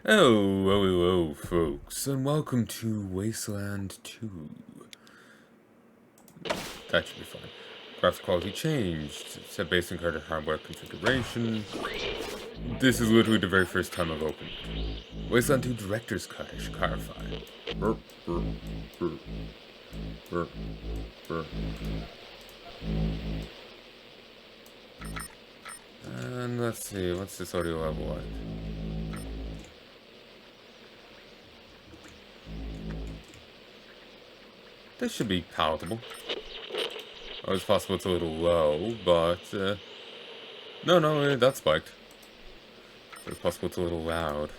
Hello, folks, and welcome to Wasteland 2. That should be fun. Graphics quality changed. Set base and carded hardware configuration. This is literally the very first time I've opened it. Wasteland 2 Director's Cut, I should clarify. Burp, burp, burp, burp, burp. And let's see, what's this audio level like? This should be palatable. Oh, it's possible it's a little low, but, no, that spiked. It's possible it's a little loud.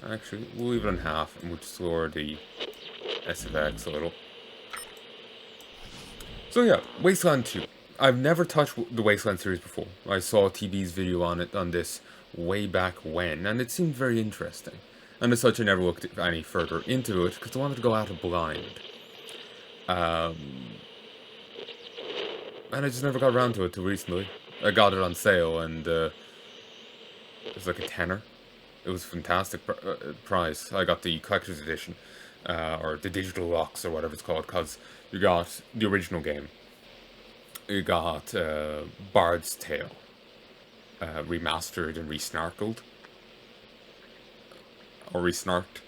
Actually, we'll leave it on half, and we'll just lower the SFX a little. So yeah, Wasteland 2. I've never touched the Wasteland series before. I saw TB's video on this way back when, and it seemed very interesting. And as such, I never looked any further into it, because I wanted to go out of blind. And I just never got around to it till recently. I got it on sale, and it was like a tenner. It was a fantastic price. I got the collector's edition, or the digital box, or whatever it's called, because you got the original game. You got Bard's Tale, remastered and resnarkled. Or resnarked,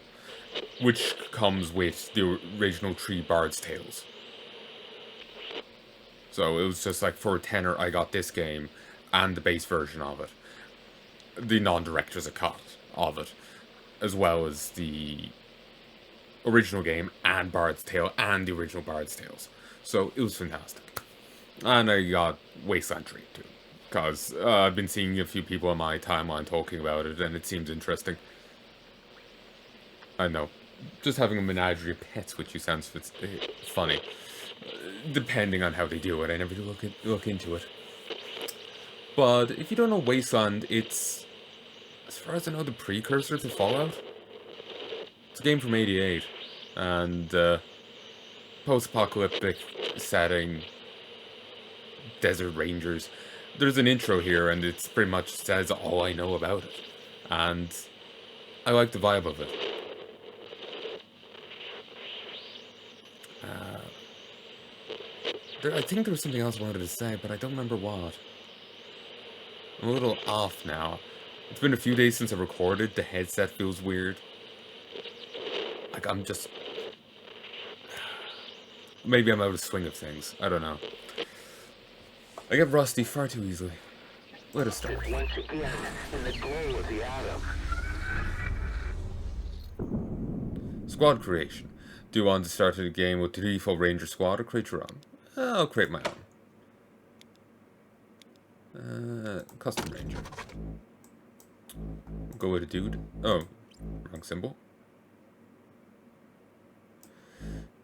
which comes with the original 3 Bard's Tales. So it was just like, for a tenner, I got this game and the base version of it. The non-director's cut of it, as well as the original game and Bard's Tale and the original Bard's Tales. So it was fantastic. And I got Wasteland 3 too, because I've been seeing a few people on my timeline talking about it, and it seems interesting. I know. Just having a menagerie of pets with you sounds funny. Depending on how they do it, I never do look into it. But if you don't know Wasteland, it's, as far as I know, the precursor to Fallout. It's a game from '88, and post-apocalyptic setting, desert rangers. There's an intro here, and it's pretty much says all I know about it, and I like the vibe of it. I think there was something else I wanted to say, but I don't remember what. I'm a little off now. It's been a few days since I recorded. The headset feels weird. Like, I'm just... Maybe I'm out of swing of things. I don't know. I get rusty far too easily. Let us start. Once again, in the glow of the atom. Squad creation. Do you want to start a game with the default Ranger squad or create your own? I'll create my own. Custom Ranger. Go with a dude. Oh, wrong symbol.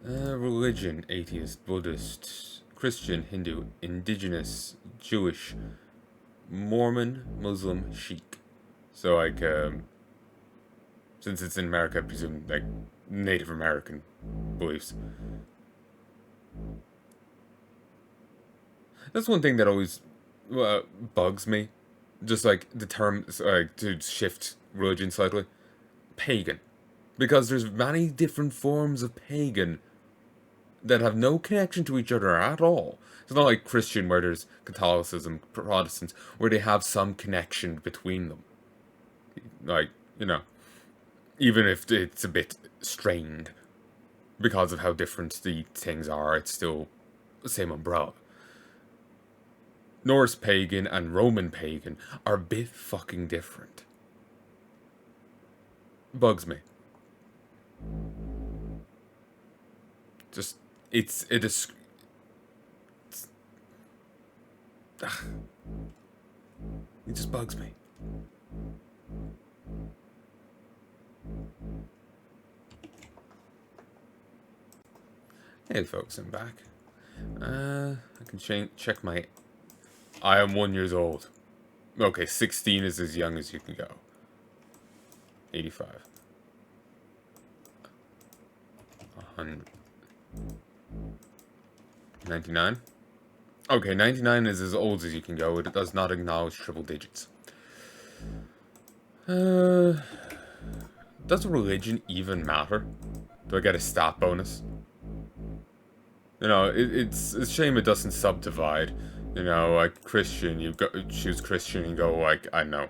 Religion, atheist, Buddhist, Christian, Hindu, indigenous, Jewish, Mormon, Muslim, Sikh. So like, since it's in America, I presume like Native American beliefs. That's one thing that always bugs me. Just like the term, to shift religion slightly. Pagan. Because there's many different forms of pagan that have no connection to each other at all. It's not like Christian, where there's Catholicism, Protestants, where they have some connection between them. Like, you know, even if it's a bit strained because of how different the things are, it's still the same umbrella. Norse pagan and Roman pagan are a bit fucking different. Bugs me. Just, it just bugs me. Hey folks, I'm back. I can check my... I am 1 year old. Okay, 16 is as young as you can go. 85. 100. 99? Okay, 99 is as old as you can go. It does not acknowledge triple digits. Uh, does religion even matter? Do I get a stat bonus? You know, it's a shame it doesn't subdivide. You know, like Christian, you go choose Christian and go like, I don't know,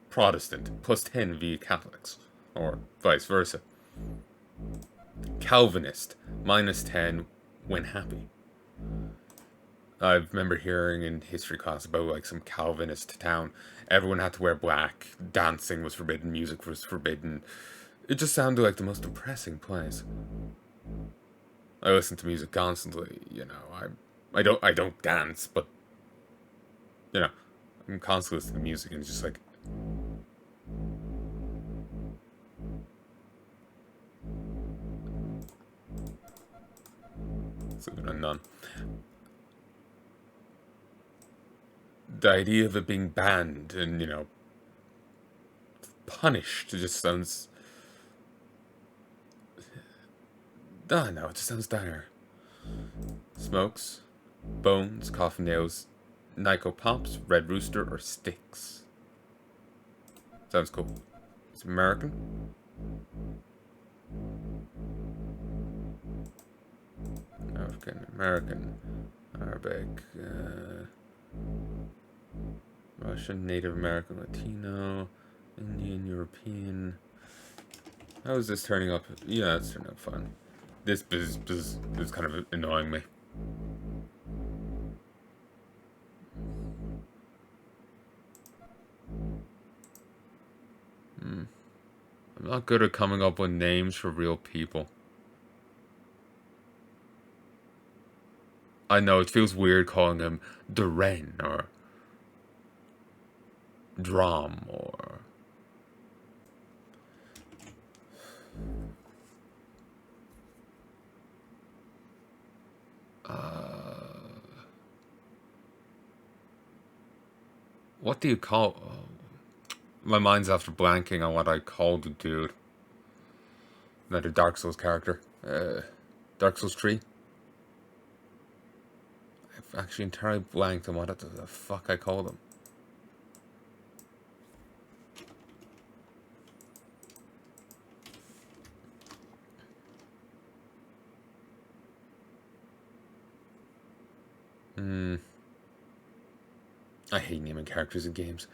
Protestant plus 10 via Catholics, or vice versa. Calvinist minus 10 when happy. I remember hearing in history class about like some Calvinist town. Everyone had to wear black. Dancing was forbidden. Music was forbidden. It just sounded like the most depressing place. I listen to music constantly. You know, I don't dance, but you know, I'm constantly listening to music and it's just like it's a bit of none. The idea of it being banned and punished just sounds. Ah, no, it just sounds dire. Smokes, bones, coffin nails, Nyko pops, red rooster, or sticks. Sounds cool. It's American. African American, Arabic, Russian, Native American, Latino, Indian, European. How is this turning up? Yeah, it's turning up fine. This is kind of annoying me. I'm not good at coming up with names for real people. I know it feels weird calling him Duran or Drom or what do you call? My mind's after blanking on what I called the dude. Another Dark Souls character. Dark Souls 3. I've actually entirely blanked on what the fuck I called him. I hate naming characters in games.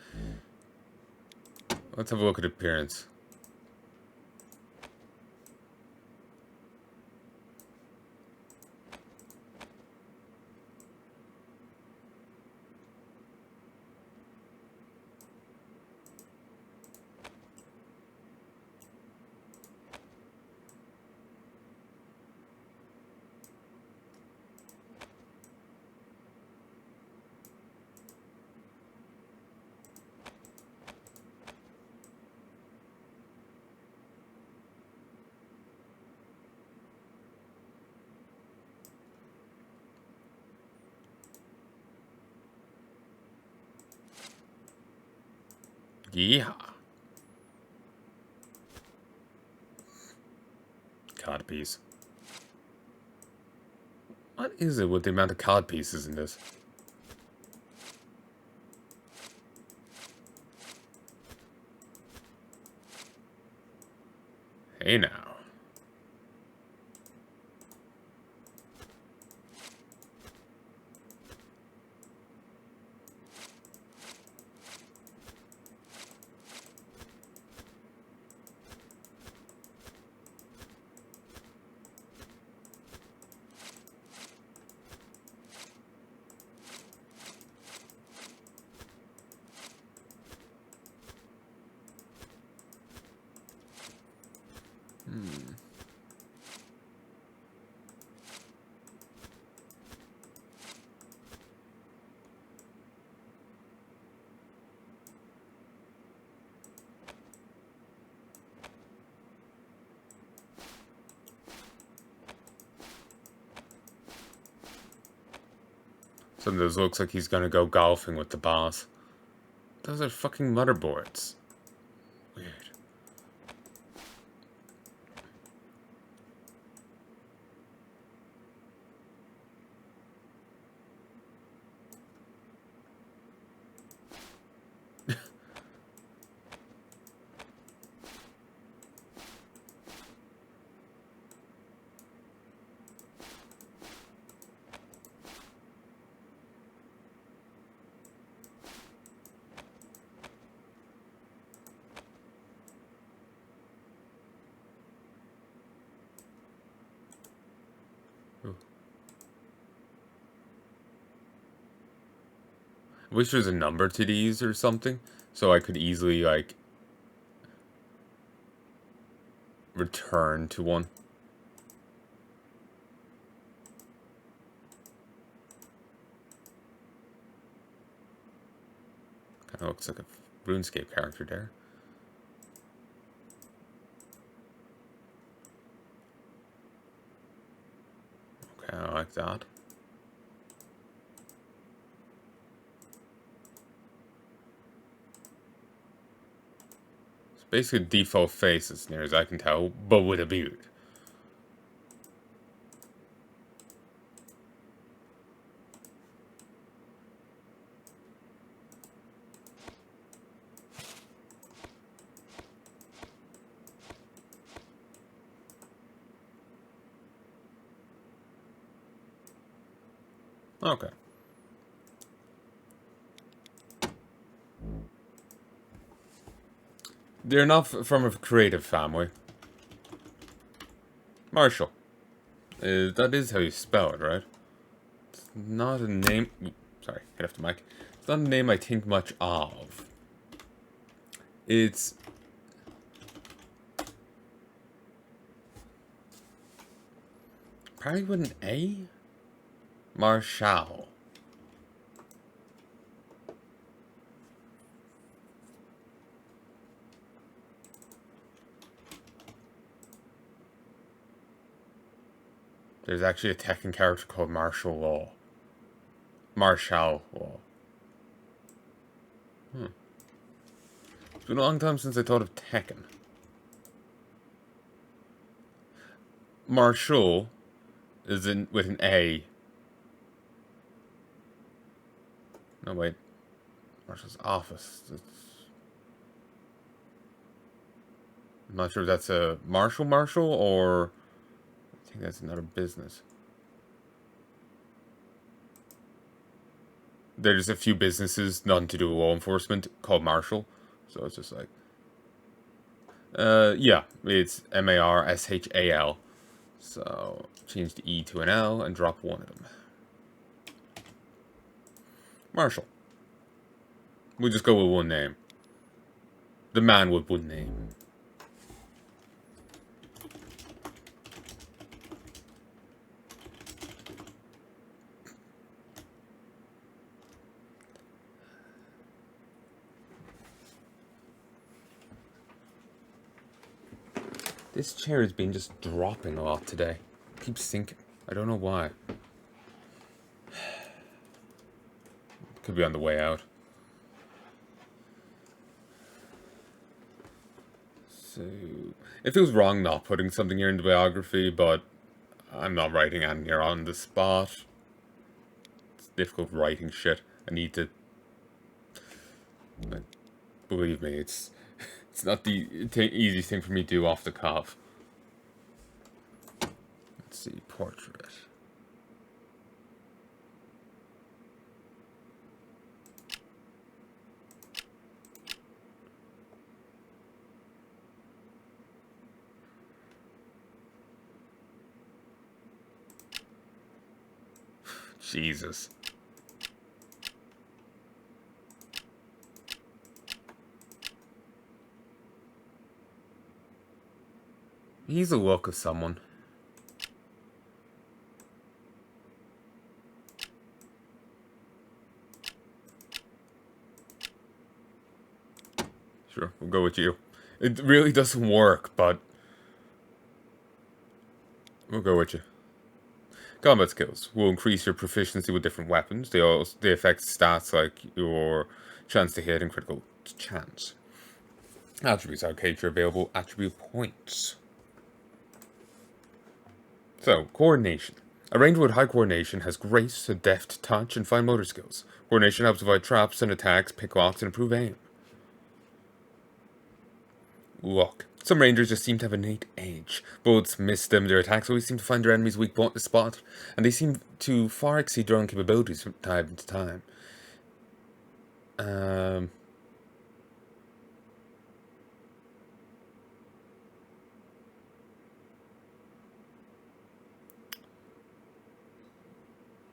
Let's have a look at appearance. Yeah. Cod piece. What is it with the amount of cod pieces in this? Hey now. Some of those looks like he's gonna go golfing with the boss. Those are fucking motherboards. Weird. wish there was a number to these or something, so I could easily, like, return to one. Kind of looks like a RuneScape character there. Okay, I like that. It's basically default face as near as I can tell, but with a beard. Okay. They're not from a creative family. Marshall. That is how you spell it, right? It's not a name... Sorry, get off the mic. It's not a name I think much of. It's... probably with an A? Marshall. There's actually a Tekken character called Martial Law. Marshall Law. It's been a long time since I thought of Tekken. Marshall is in with an A. No, wait. Marshall's office. I'm not sure if that's a Marshall or... I think that's another business. There's a few businesses, none to do with law enforcement, called Marshall. So it's just like... yeah, it's Marshal. So, change the E to an L and drop one of them. Marshall. We'll just go with one name. The man with one name. This chair has been just dropping a lot today. It keeps sinking. I don't know why. Could be on the way out. So, it feels wrong not putting something here in the biography, but I'm not writing anything here on the spot. It's difficult writing shit. I need to... like, believe me, it's not the easiest thing for me to do off the cuff. Let's see, portrait. Jesus. He's the look of someone. Sure, we'll go with you. It really doesn't work, but... we'll go with you. Combat skills will increase your proficiency with different weapons. They affect stats like your chance to hit and critical chance. Attributes allocate your available attribute points. So, coordination. A ranger with high coordination has grace, a deft touch, and fine motor skills. Coordination helps avoid traps and attacks, pick locks, and improve aim. Look, some rangers just seem to have an innate edge. Bullets miss them, their attacks always seem to find their enemies' weak spot, and they seem to far exceed their own capabilities from time to time.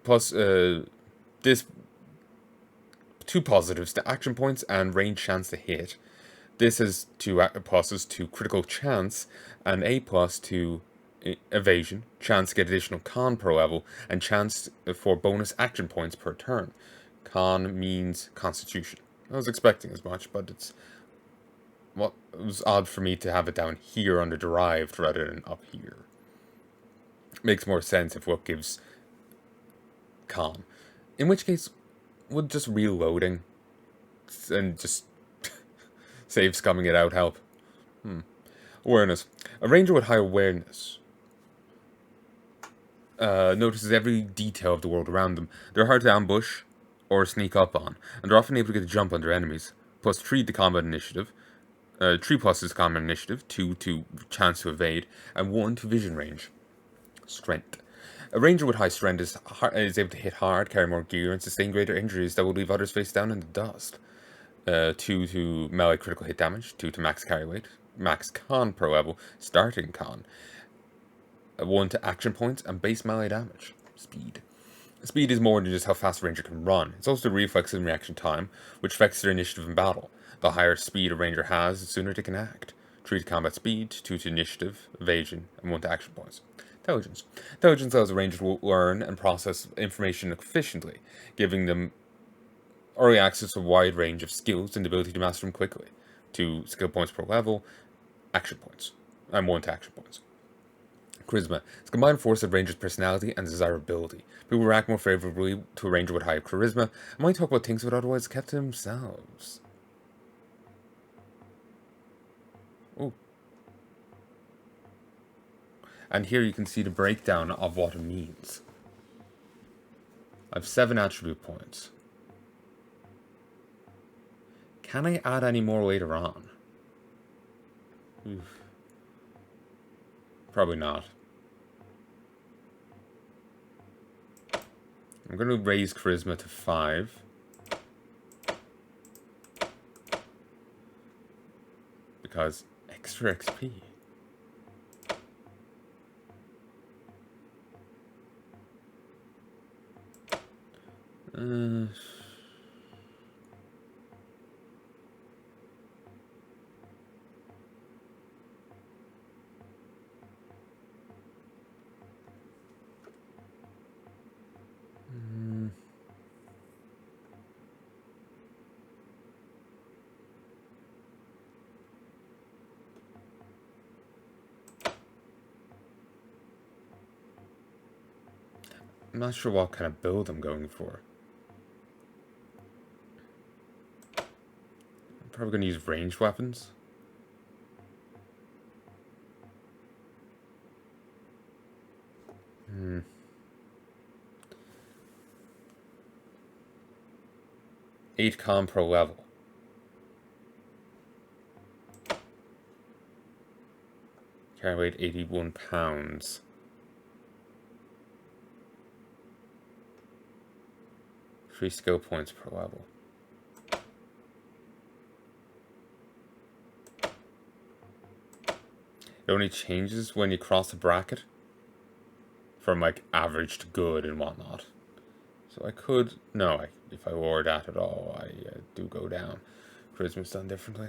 Plus, this 2 positives to action points and range chance to hit. This has 2 pluses to critical chance and a plus to evasion, chance to get additional con per level, and chance for bonus action points per turn. Con means constitution. I was expecting as much, but it was odd for me to have it down here under derived rather than up here. Makes more sense if what gives con. In which case, would just reloading and just save scumming it out help? Awareness. A ranger with high awareness notices every detail of the world around them. They're hard to ambush or sneak up on, and they're often able to get a jump on their enemies. Plus 3 to combat initiative. 3 pluses to combat initiative, 2 to chance to evade, and 1 to vision range. Strength. A ranger with high strength is able to hit hard, carry more gear, and sustain greater injuries that will leave others face down in the dust. 2 to melee critical hit damage, 2 to max carry weight, max con per level, starting con. 1 to action points, and base melee damage. Speed. Speed is more than just how fast a ranger can run. It's also the reflex and reaction time, which affects their initiative in battle. The higher speed a ranger has, the sooner they can act. 3 to combat speed, 2 to initiative, evasion, and 1 to action points. Intelligence. Intelligence allows a ranger to learn and process information efficiently, giving them early access to a wide range of skills and the ability to master them quickly. 2 skill points per level, action points, and 1 to action points. Charisma. It's a combined force of ranger's personality and desirability. People react more favorably to a ranger with high charisma and might talk about things that would otherwise kept to themselves. Ooh. And here you can see the breakdown of what it means. I have 7 attribute points. Can I add any more later on? Oof. Probably not. I'm going to raise charisma to 5. Because extra XP. I'm not sure what kind of build I'm going for. I'm probably going to use ranged weapons. Eight con per level. Carry weight 81 pounds. Three skill points per level. It only changes when you cross a bracket from like average to good and whatnot. So I could, no, if I lower that at all, I do go down. Charisma's done differently.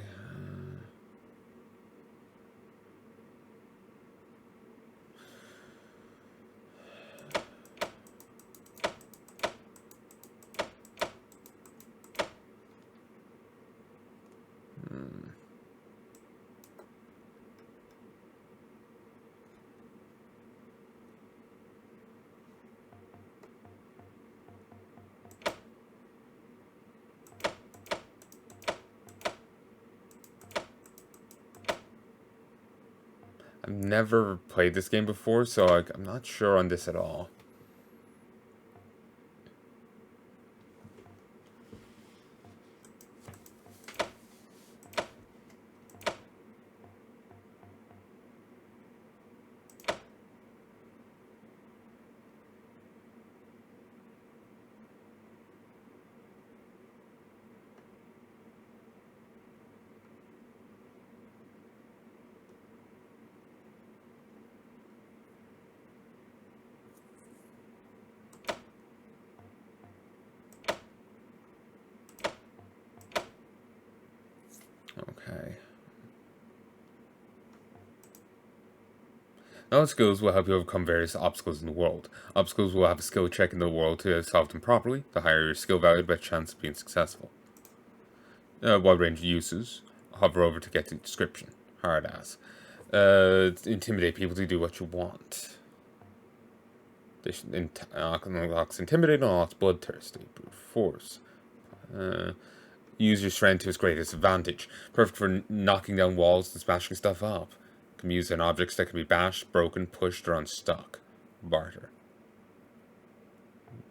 I've never played this game before, so I'm not sure on this at all. Okay. Knowledge skills will help you overcome various obstacles in the world. Obstacles will have a skill check in the world to solve them properly. The higher your skill value, the better chance of being successful. Wide range uses. Hover over to get the description. Hard ass. Intimidate people to do what you want. Unlocks intimidate, unlocks bloodthirsty. Brute force. Use your strength to its greatest advantage. Perfect for knocking down walls and smashing stuff up. Can be used on objects that can be bashed, broken, pushed, or unstuck. Barter.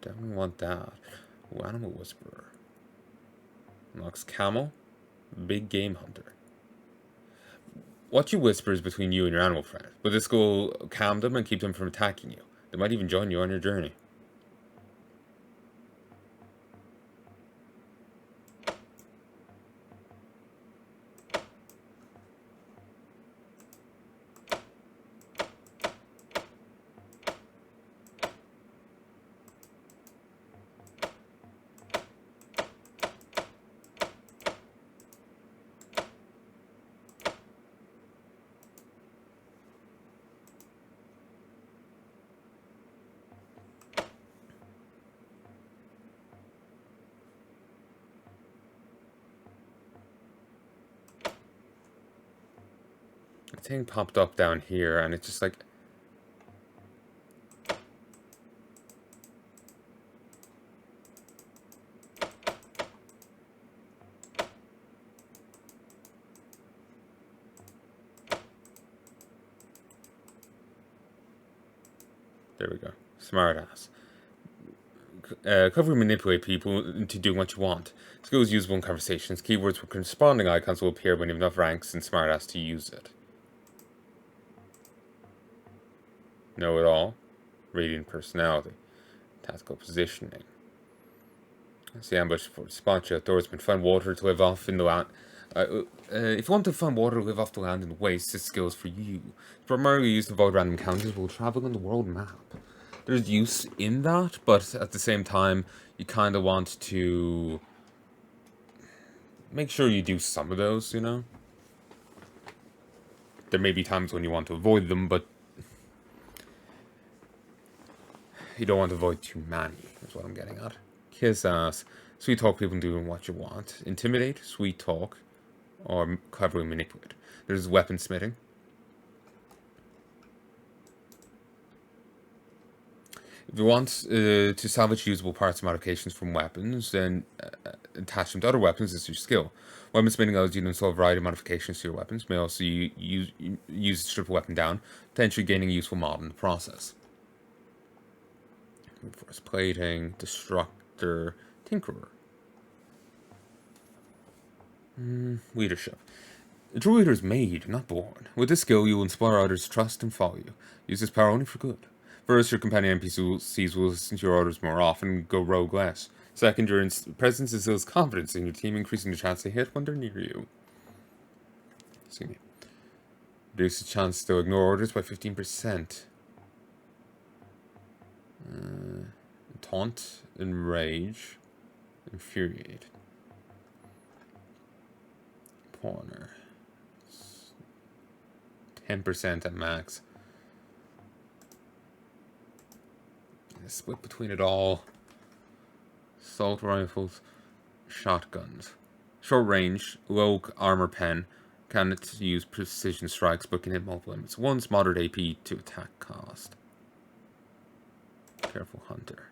Definitely want that. Ooh, Animal Whisperer. Unlocks camel. Big game hunter. What you whisper is between you and your animal friend, but this will calm them and keep them from attacking you. They might even join you on your journey. The thing popped up down here, and it's just like... There we go. Smart ass. Cover and manipulate people into doing what you want. Skills usable in conversations. Keywords with corresponding icons will appear when you have enough ranks and smart ass to use it. Know it all. Radiant personality. Tactical positioning. See ambush for spot you outdoorsman. Find water to live off in the land. If you want to find water to live off the land in the waste, this skill is for you. It's primarily used to avoid random encounters while traveling on the world map. There's use in that, but at the same time, you kind of want to make sure you do some of those, you know? There may be times when you want to avoid them, but you don't want to avoid too many, is what I'm getting at. Kiss ass. Sweet talk people doing what you want. Intimidate, sweet talk, or cleverly manipulate. There's weaponsmithing. If you want to salvage usable parts and modifications from weapons, then attach them to other weapons as your skill. Weaponsmithing allows you to install a variety of modifications to your weapons. May also use to strip a weapon down, potentially gaining a useful mod in the process. Force plating, destructor, tinkerer. Leadership. A true leader is made, not born. With this skill, you will inspire others to trust and follow you. Use this power only for good. First, your companion NPCs will listen to your orders more often and go rogue less. Second, your presence instills confidence in your team, increasing the chance they hit when they're near you. Excuse me. Reduce the chance to ignore orders by 15%. Taunt, enrage, infuriate. Corner. 10% at max. Split between it all. Assault rifles, shotguns. Short range, low armor pen. Cannot use precision strikes, but can hit multiple limits. One's moderate AP to attack cost. Careful hunter.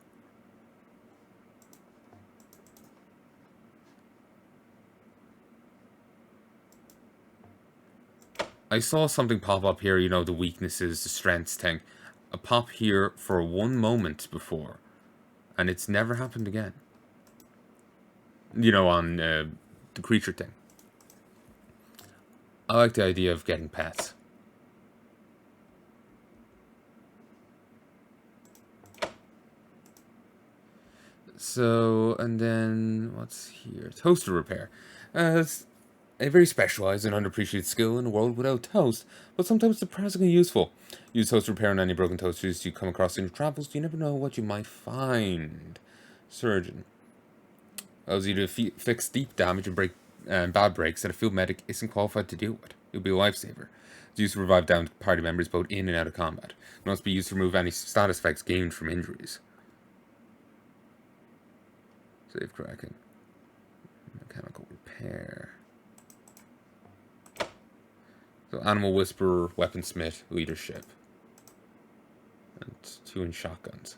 I saw something pop up here, you know, the weaknesses, the strengths thing. A pop here for 1 moment before, and it's never happened again. You know, on the creature thing. I like the idea of getting pets. So, and then, what's here? Toaster repair. It's a very specialized and underappreciated skill in a world without toast, but sometimes surprisingly useful. Use toast repair on any broken toasters you come across in your travels. You never know what you might find. Surgeon. Allows you to fix deep damage and break and bad breaks that a field medic isn't qualified to deal with. It will be a lifesaver. It's used to revive downed party members both in and out of combat. It can also be used to remove any status effects gained from injuries. Save cracking. Mechanical repair. So Animal Whisperer, Weaponsmith, Leadership. And 2 in shotguns.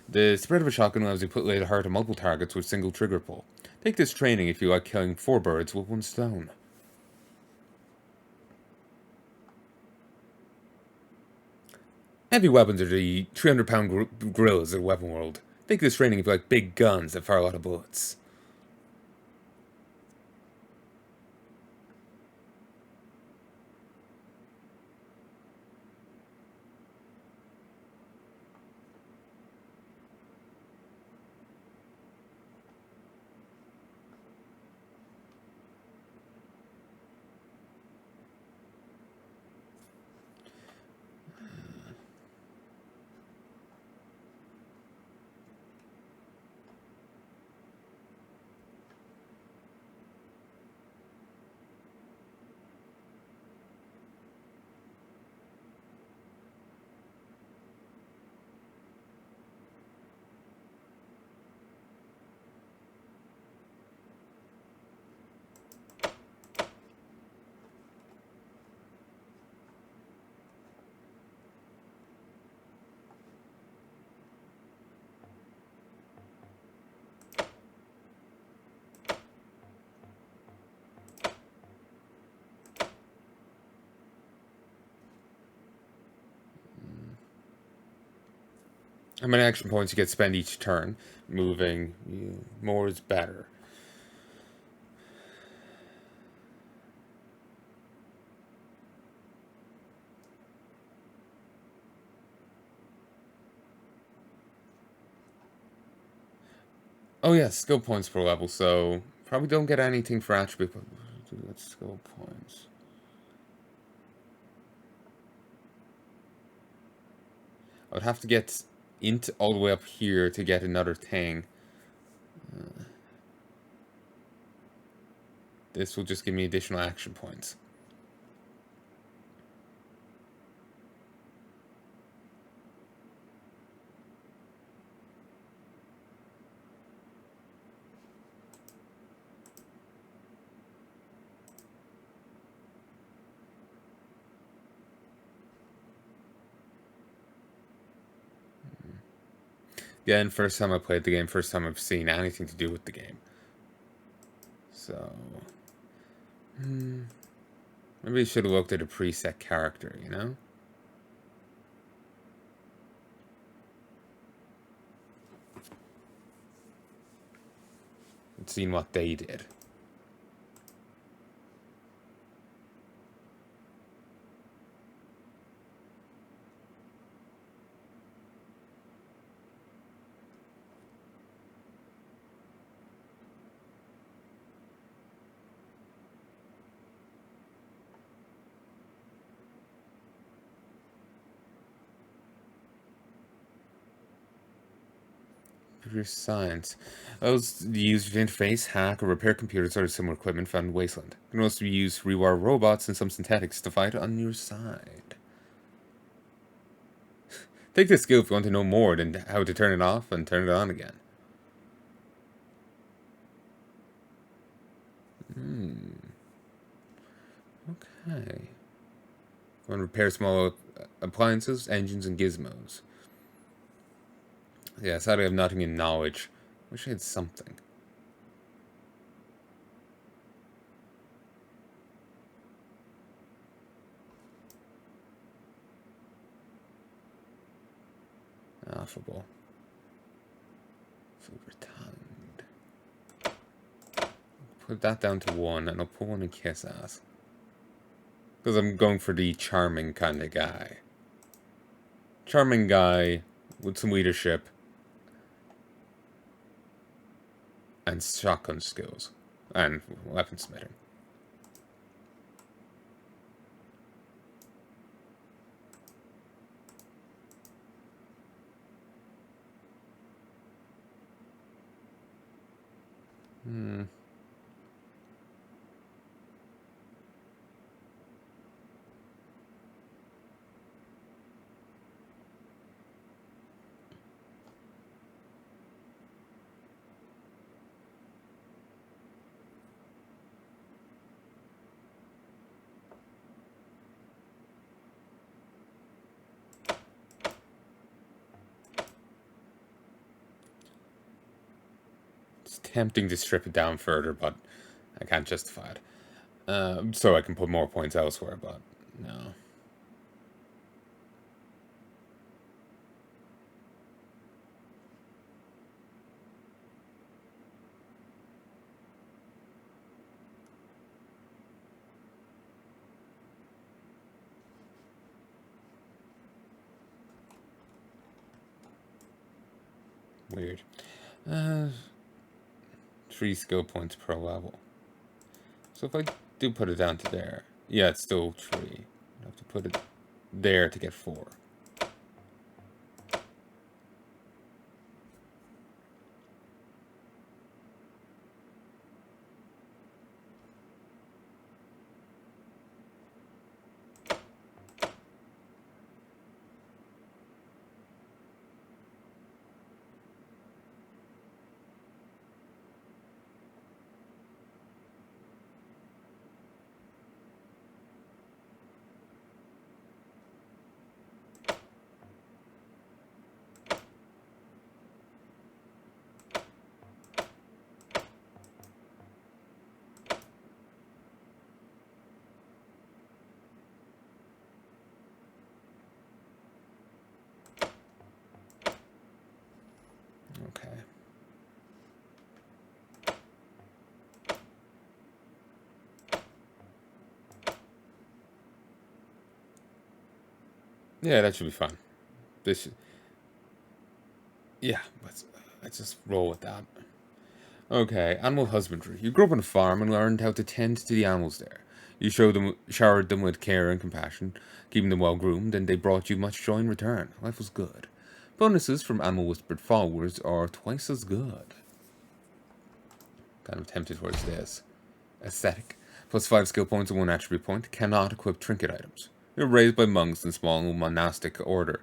The spread of a shotgun allows you to put laid hard on multiple targets with single trigger pull. Take this training if you like killing 4 birds with 1 stone. Heavy weapons are the 300-pound gorillas of the weapon world. Take this training if you like big guns that fire a lot of bullets. How many action points you get to spend each turn? Moving. More is better. Oh yeah, skill points per level, so probably don't get anything for attribute, but that's skill points. I would have to get int all the way up here to get another thing. This will just give me additional action points. Again, first time I played the game, first time I've seen anything to do with the game. So, maybe I should have looked at a preset character, you know? And seen what they did. Computer science. Those the user interface, hack, or repair computers or similar equipment found in Wasteland. Can also be used to rewire robots and some synthetics to fight on your side. Take this skill if you want to know more than how to turn it off and turn it on again. Okay. Want to repair small appliances, engines, and gizmos. Yeah, sadly I have nothing in knowledge. Wish I had something. Affable. Silver-tongued. Put that down to 1, and I'll put 1 in kiss ass. Because I'm going for the charming kind of guy. Charming guy with some leadership and shotgun skills. and weaponsmithing. It's tempting to strip it down further, but I can't justify it. So I can put more points elsewhere, but no. Weird. Uh, 3 skill points per level. So if I do put it down to there, yeah, it's still 3. I have to put it there to get 4. Okay. Yeah, that should be fun. This should, yeah, let's just roll with that. Okay, animal husbandry. You grew up on a farm and learned how to tend to the animals there. You showered them with care and compassion, keeping them well groomed, and they brought you much joy in return. Life was good. Bonuses from Animal Whispered followers are twice as good. Kind of tempted towards this. Aesthetic. Plus 5 skill points and 1 attribute point. Cannot equip trinket items. You're raised by monks in small monastic order.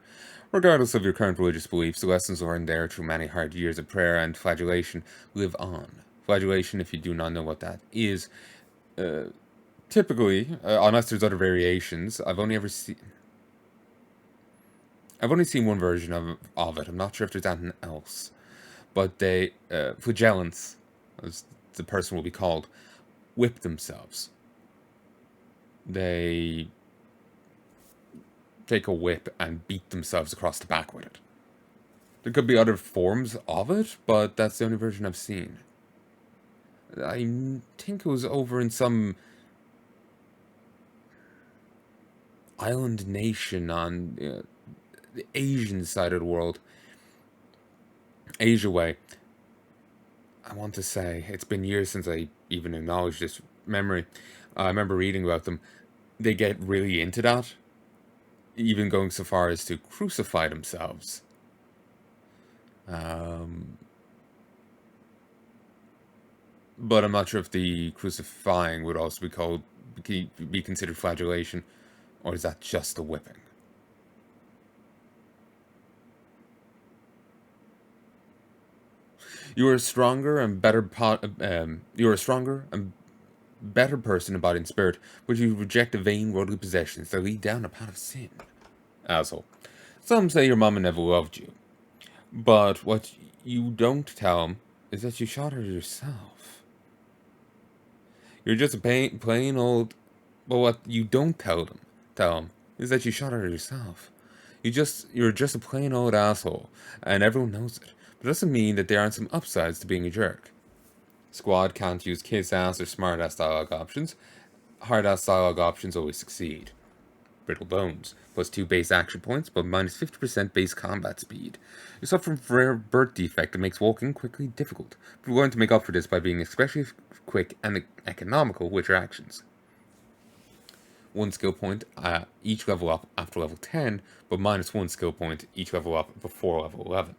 Regardless of your current religious beliefs, the lessons learned there through many hard years of prayer and flagellation live on. Flagellation, if you do not know what that is, typically, unless there's other variations, I've only seen one version of it. I'm not sure if there's anything else. But they, flagellants, as the person will be called, whip themselves. They take a whip and beat themselves across the back with it. There could be other forms of it, but that's the only version I've seen. I think it was over in some island nation on the Asian side of the world. Asia way. I want to say, it's been years since I even acknowledged this memory. I remember reading about them. They get really into that, even going so far as to crucify themselves. But I'm not sure if the crucifying would also be considered flagellation, or is that just the whipping? You are a stronger and better you are a stronger and better person in body and spirit, but you reject the vain worldly possessions that lead down a path of sin. Asshole. Some say your mama never loved you, but what you don't tell them is that you shot her yourself. You're just a plain old. But what you don't tell them is that you shot her yourself. You're just a plain old asshole, and everyone knows it. But it doesn't mean that there aren't some upsides to being a jerk. Squad can't use kiss ass or smart ass dialogue options. Hard ass dialogue options always succeed. Brittle bones. +2 base action points, but minus 50% base combat speed. You suffer from rare birth defect that makes walking quickly difficult, but we're going to make up for this by being especially quick and economical with your actions. 1 skill point each level up after level 10, but minus 1 skill point each level up before level 11.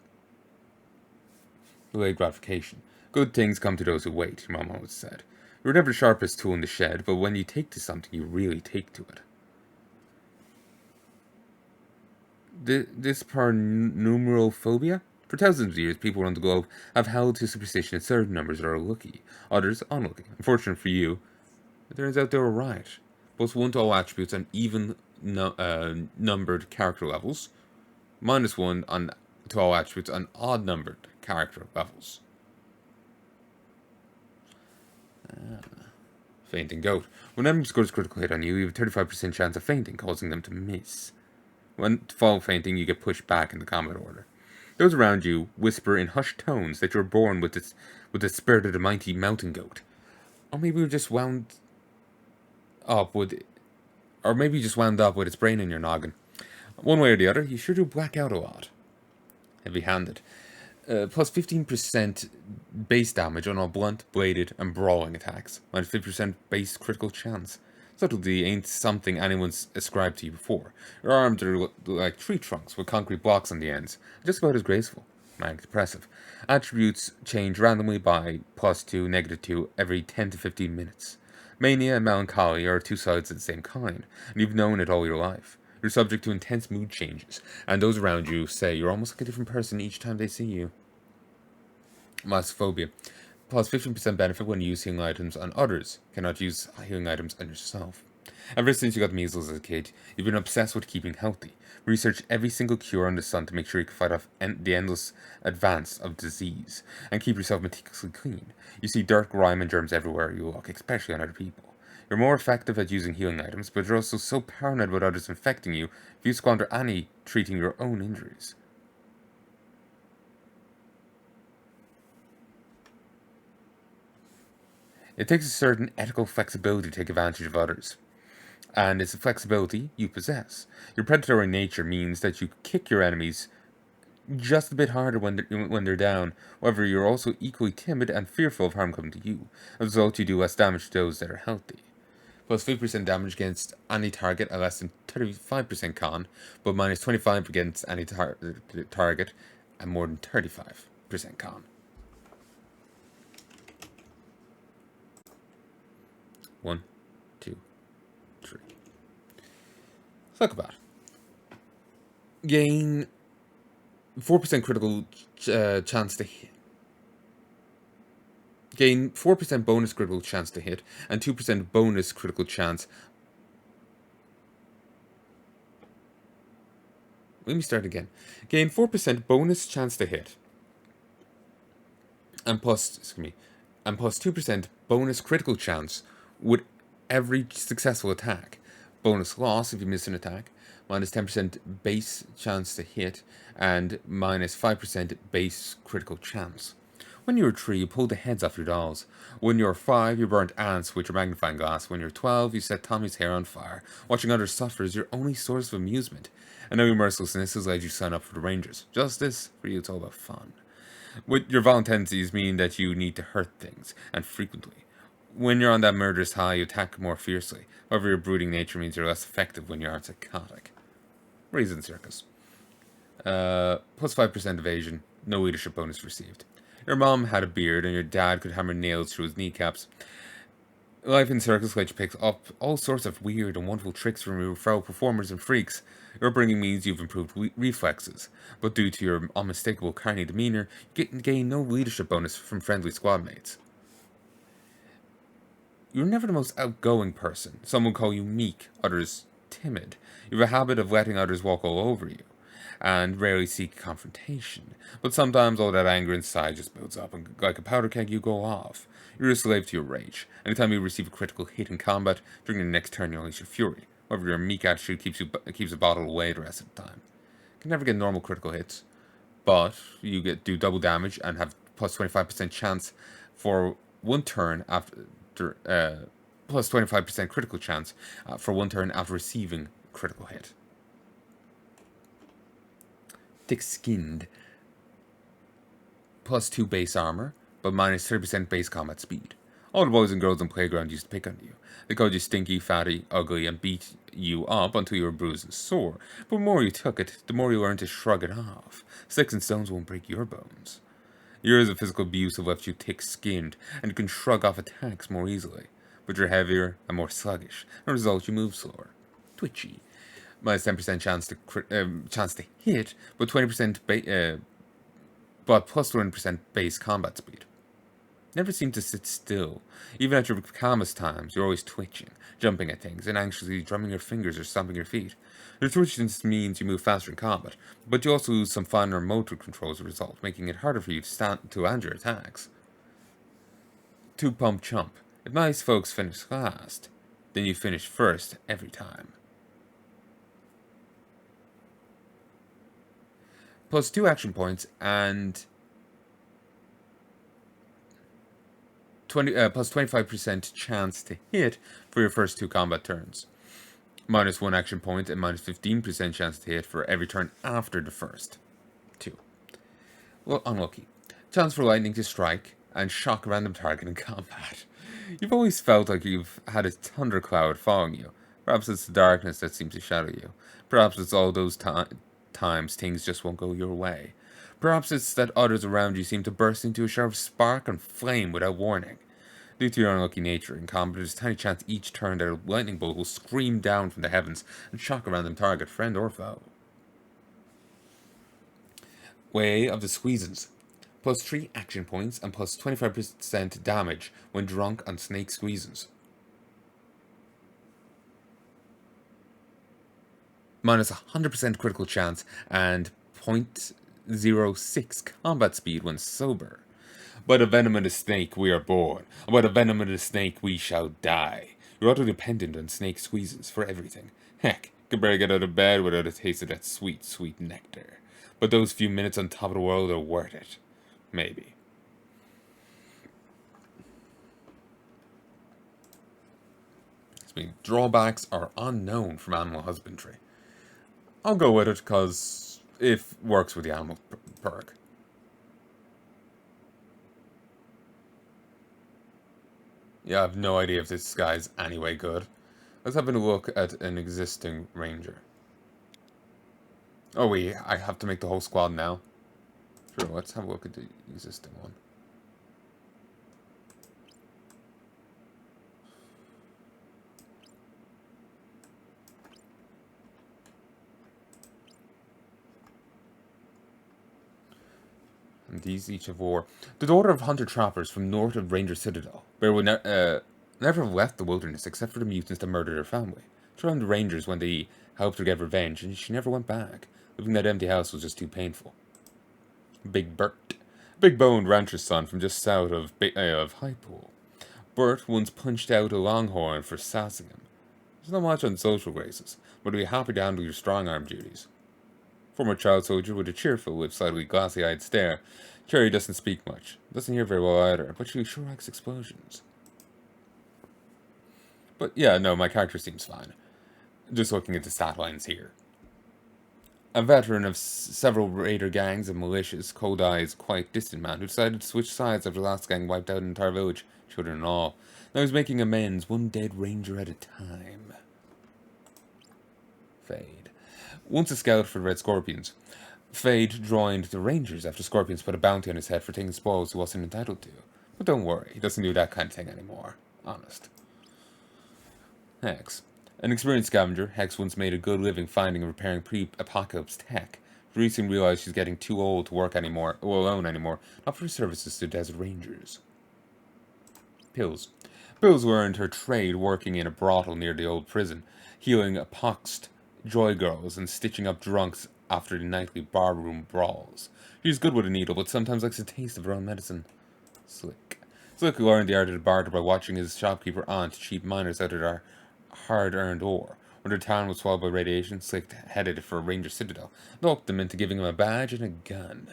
Delayed gratification. Good things come to those who wait, your mom always said. You're never the sharpest tool in the shed, but when you take to something, you really take to it. This numerophobia? For thousands of years, people around the globe have held to superstition that certain numbers are lucky, others unlucky. Unfortunately for you, it turns out they were right. +1 to all attributes on even numbered character levels, -1 to all attributes on odd numbered character levels. Fainting goat. When enemy scores critical hit on you, you have a 35% chance of fainting, causing them to miss. When fall fainting, you get pushed back in the combat order. Those around you whisper in hushed tones that you're born with the spirit of the mighty mountain goat. Or maybe you're just wound up with its brain in your noggin. One way or the other, you sure do black out a lot. Heavy-handed. Plus 15% base damage on all blunt, bladed, and brawling attacks. Minus 50% base critical chance. Subtlety ain't something anyone's ascribed to you before. Your arms are like tree trunks with concrete blocks on the ends. Just about as graceful. Manic depressive. Attributes change randomly by +2, -2 every 10 to 15 minutes. Mania and melancholy are two sides of the same coin, and you've known it all your life. You're subject to intense mood changes, and those around you say you're almost like a different person each time they see you. Massophobia. Plus 15% benefit when you use healing items on others. Cannot use healing items on yourself. Ever since you got measles as a kid, you've been obsessed with keeping healthy. Research every single cure under the sun to make sure you can fight off the endless advance of disease, and keep yourself meticulously clean. You see dirt, grime, and germs everywhere you look, especially on other people. You're more effective at using healing items, but you're also so paranoid about others infecting you, if you squander any treating your own injuries. It takes a certain ethical flexibility to take advantage of others, and it's a flexibility you possess. Your predatory nature means that you kick your enemies just a bit harder when they're down. However, you're also equally timid and fearful of harm coming to you. As a result, you do less damage to those that are healthy. Plus 50% damage against any target at less than 35% con, but minus 25 against any target at more than 35% con. 1, 2, 3. Let's talk about it. Gain 4% critical chance to hit. Gain 4% bonus critical chance to hit, and 2% bonus critical chance. Let me start again. Gain 4% bonus chance to hit, and plus 2% bonus critical chance with every successful attack. Bonus loss if you miss an attack. Minus 10% base chance to hit, and minus 5% base critical chance. When you're 3, you pull the heads off your dolls. When you're 5, you burnt ants with your magnifying glass. When you're 12, you set Tommy's hair on fire. Watching others suffer is your only source of amusement. And now your mercilessness has led you to sign up for the Rangers. Justice, for you, it's all about fun. With your violent tendencies mean that you need to hurt things, and frequently. When you're on that murderous high, you attack more fiercely. However, your brooding nature means you're less effective when you are psychotic. Raisin Circus. Plus 5% evasion. No leadership bonus received. Your mom had a beard, and your dad could hammer nails through his kneecaps. Life in circus lets you pick up all sorts of weird and wonderful tricks from your fellow performers and freaks. Your upbringing means you've improved reflexes, but due to your unmistakable carny demeanor, you gain no leadership bonus from friendly squad mates. You're never the most outgoing person. Some would call you meek, others timid. You have a habit of letting others walk all over you, and rarely seek confrontation. But sometimes all that anger inside just builds up, and like a powder keg, you go off. You're a slave to your rage. Anytime you receive a critical hit in combat, during your next turn you unleash your fury. However, your meek attitude keeps a bottle away the rest of the time. You can never get normal critical hits, but you do double damage and have plus 25% chance for one turn after plus 25% critical chance for one turn after receiving critical hit. Thick-skinned. +2 base armor, but minus 30% base combat speed. All the boys and girls on playground used to pick on you. They called you stinky, fatty, ugly, and beat you up until you were bruised and sore. But the more you took it, the more you learned to shrug it off. Sticks and stones won't break your bones. Years of physical abuse have left you thick-skinned, and you can shrug off attacks more easily. But you're heavier and more sluggish. As a result, you move slower. Twitchy. Minus 10% chance to hit, but 20% but plus 20% base combat speed. Never seem to sit still. Even at your calmest times, you're always twitching, jumping at things, and anxiously drumming your fingers or stomping your feet. Your twitchiness means you move faster in combat, but you also lose some finer motor control as a result, making it harder for you to land your attacks. 2 pump chump. If nice folks finish last, then you finish first every time. Plus 2 action points and plus 25% chance to hit for your first 2 combat turns. Minus 1 action point and minus 15% chance to hit for every turn after the first 2. Well, unlucky. Chance for lightning to strike and shock a random target in combat. You've always felt like you've had a thundercloud following you. Perhaps it's the darkness that seems to shadow you. Perhaps it's all those times things just won't go your way. Perhaps it's that others around you seem to burst into a shower of spark and flame without warning. Due to your unlucky nature in combat, there's a tiny chance each turn that a lightning bolt will scream down from the heavens and shock a random target, friend or foe. Way of the Squeezins. Plus 3 action points and plus 25% damage when drunk on snake squeezins. Minus 100% critical chance and 0.06 combat speed when sober. By the venom of the snake we are born, and by the venom of the snake we shall die. You're utterly dependent on snake squeezes for everything. Heck, you can barely get out of bed without a taste of that sweet, sweet nectar. But those few minutes on top of the world are worth it. Maybe. Drawbacks are unknown from animal husbandry. I'll go with it because it works with the animal perk. Yeah, I have no idea if this guy's anyway good. Let's have a look at an existing ranger. Oh wait, I have to make the whole squad now. Sure, let's have a look at the existing one. And these each have war. The daughter of hunter-trappers from north of Ranger Citadel. Bear would never have left the wilderness except for the mutants that murdered her family. She joined the Rangers when they helped her get revenge, and she never went back. Living in that empty house was just too painful. Big Bert. Big-boned rancher's son from just south of Highpool. Bert once punched out a longhorn for sassing him. There's not much on social graces, but he'd be happy to handle your strong-arm duties. Former child soldier with a cheerful, if slightly glassy-eyed stare. Cherry doesn't speak much. Doesn't hear very well either, but she sure likes explosions. But yeah, no, my character seems fine. Just looking at the stat lines here. A veteran of several raider gangs and militias, Cold Eye's quite distant man who decided to switch sides after the last gang wiped out an entire village, children and all. Now he's making amends, one dead ranger at a time. Fade. Once a scout for the Red Scorpions, Fade joined the Rangers after Scorpions put a bounty on his head for taking spoils he wasn't entitled to. But don't worry, he doesn't do that kind of thing anymore. Honest. Hex. An experienced scavenger, Hex once made a good living finding and repairing pre-apocalypse tech. She recently realized she's getting too old to work alone anymore, not for her services to Desert Rangers. Pills. Pills learned her trade working in a brothel near the old prison, healing poxed joy girls and stitching up drunks after the nightly barroom brawls. She's good with a needle, but sometimes likes the taste of her own medicine. Slick. Slick learned the art of the barter by watching his shopkeeper aunt cheat miners out of their hard-earned ore. When their town was swallowed by radiation, Slick headed for Ranger Citadel, locked them into giving him a badge and a gun.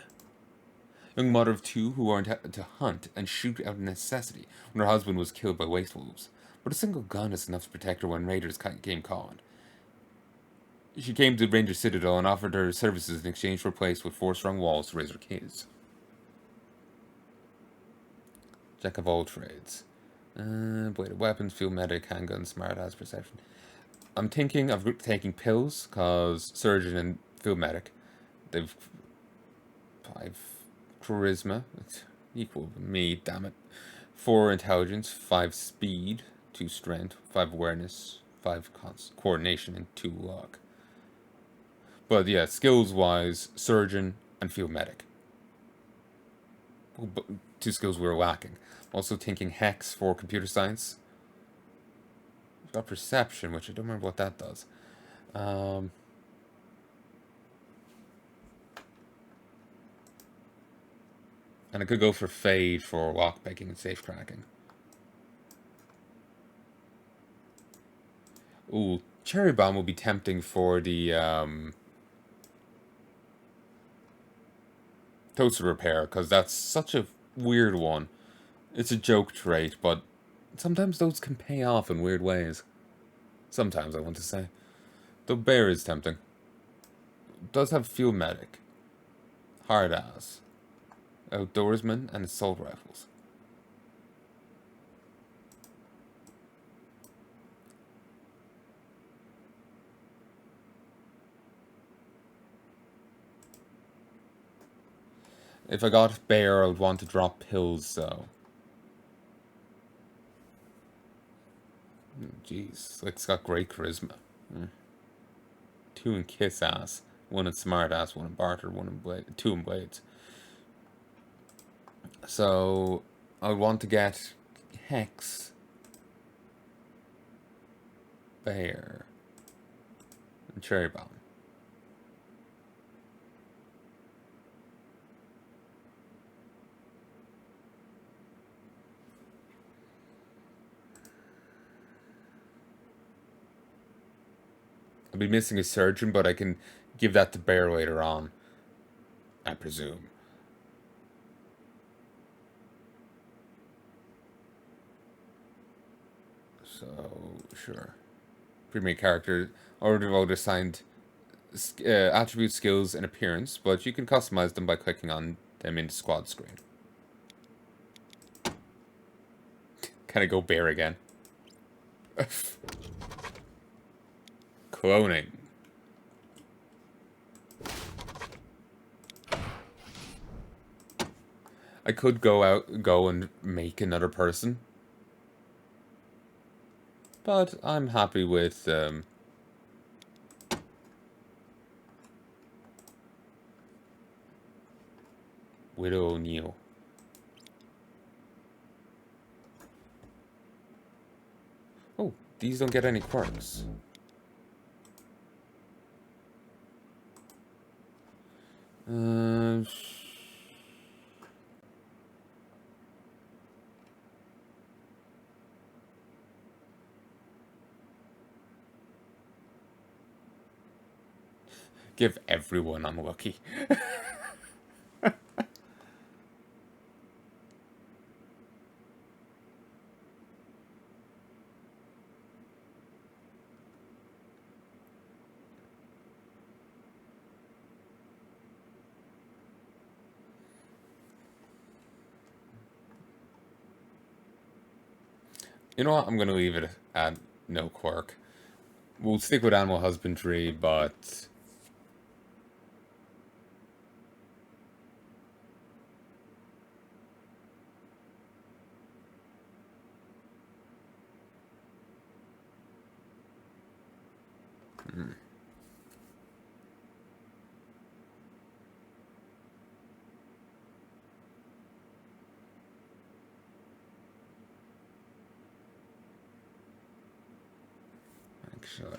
Young mother of 2 who learned to hunt and shoot out of necessity when her husband was killed by waste wolves. But a single gun is enough to protect her when raiders came calling. She came to Ranger Citadel and offered her services in exchange for a place with 4 strong walls to raise her kids. Jack of all trades. Bladed weapons, field medic, handgun, smart ass perception. I'm thinking of taking pills, cause surgeon and field medic, they've 5 charisma, it's equal to me, damn it. 4 intelligence, 5 speed, 2 strength, 5 awareness, 5 coordination, and 2 luck. But yeah, skills wise, surgeon and field medic. 2 skills we were lacking. Also thinking hex for computer science. We've got perception, which I don't remember what that does. And I could go for fade for lockpicking and safe cracking. Ooh, cherry bomb will be tempting for the toaster repair, because that's such a weird one. It's a joke trait, but sometimes those can pay off in weird ways. Sometimes, I want to say. The bear is tempting. It does have field medic, hard ass, outdoorsman, and assault rifles. If I got bear, I would want to drop pills, though. Jeez, it's got great charisma. 2 in kiss ass, 1 in smart ass, 1 in barter, 1 in blade, 2 in blades. So I would want to get hex, bear, and cherry bomb. I'll be missing a surgeon, but I can give that to bear later on, I presume. So, sure. Premier character already rolled assigned attribute, skills, and appearance, but you can customize them by clicking on them in the squad screen. Can I go bear again? Cloning. I could go and make another person, but I'm happy with Widow O'Neill. Oh, these don't get any quirks. Give everyone unlucky. You know what? I'm gonna leave it at no quirk. We'll stick with animal husbandry, but actually.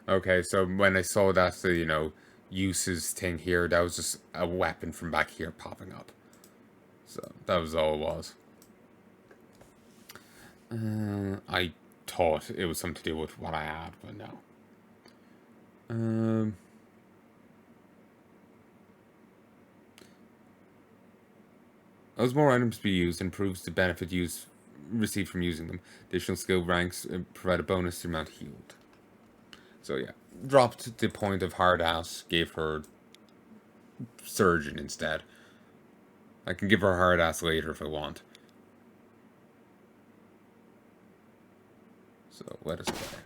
Okay, so when I saw that, uses thing here, that was just a weapon from back here popping up. So, that was all it was. I thought it was something to do with what I had, but no. As more items be used, improves the benefit received from using them. Additional skill ranks provide a bonus to the amount healed. So yeah, dropped the point of hard ass, gave her surgeon instead. I can give her hard ass later if I want. So let us play.